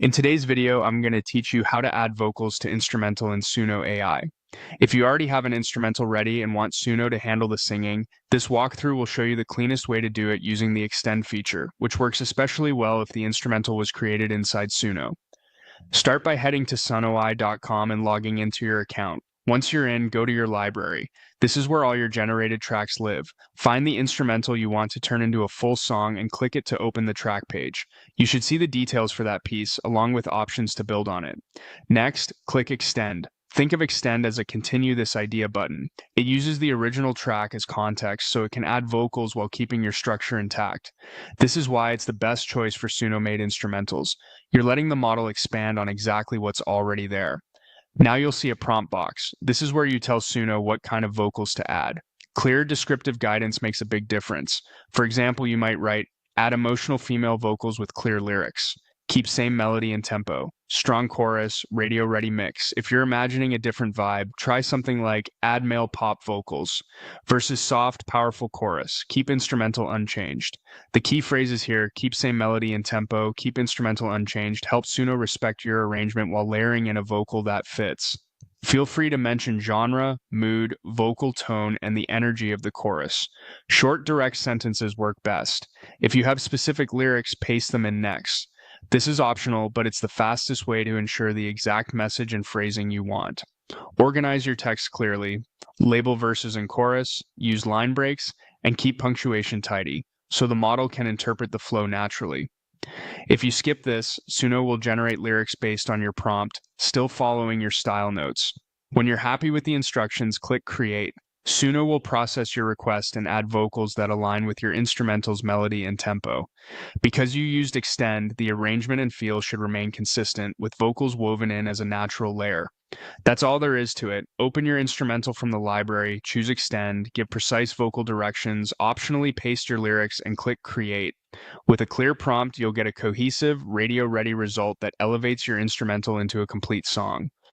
In today's video, I'm going to teach you how to add vocals to instrumental in Suno AI. If you already have an instrumental ready and want Suno to handle the singing, this walkthrough will show you the cleanest way to do it using the Extend feature, which works especially well if the instrumental was created inside Suno. Start by heading to sonoi.com and logging into your account. Once you're in, go to your library. This is where all your generated tracks live. Find the instrumental you want to turn into a full song and click it to open the track page. You should see the details for that piece, along with options to build on it. Next, click Extend. Think of Extend as a Continue This Idea button. It uses the original track as context so it can add vocals while keeping your structure intact. This is why it's the best choice for Suno-made instrumentals. You're letting the model expand on exactly what's already there. Now you'll see a prompt box. This is where you tell Suno what kind of vocals to add. Clear, descriptive guidance makes a big difference. For example, you might write, add emotional female vocals with clear lyrics. Keep same melody and tempo. Strong chorus, radio-ready mix. If you're imagining a different vibe, try something like add male pop vocals versus soft, powerful chorus. Keep instrumental unchanged. The key phrases here, keep same melody and tempo, keep instrumental unchanged, help Suno respect your arrangement while layering in a vocal that fits. Feel free to mention genre, mood, vocal tone, and the energy of the chorus. Short, direct sentences work best. If you have specific lyrics, paste them in next. This is optional, but it's the fastest way to ensure the exact message and phrasing you want. Organize your text clearly, label verses and chorus, use line breaks, and keep punctuation tidy, so the model can interpret the flow naturally. If you skip this, Suno will generate lyrics based on your prompt, still following your style notes. When you're happy with the instructions, click Create. Suno will process your request and add vocals that align with your instrumental's melody and tempo. Because you used Extend, the arrangement and feel should remain consistent, with vocals woven in as a natural layer. That's all there is to it. Open your instrumental from the library, choose Extend, give precise vocal directions, optionally paste your lyrics, and click Create. With a clear prompt, you'll get a cohesive, radio-ready result that elevates your instrumental into a complete song.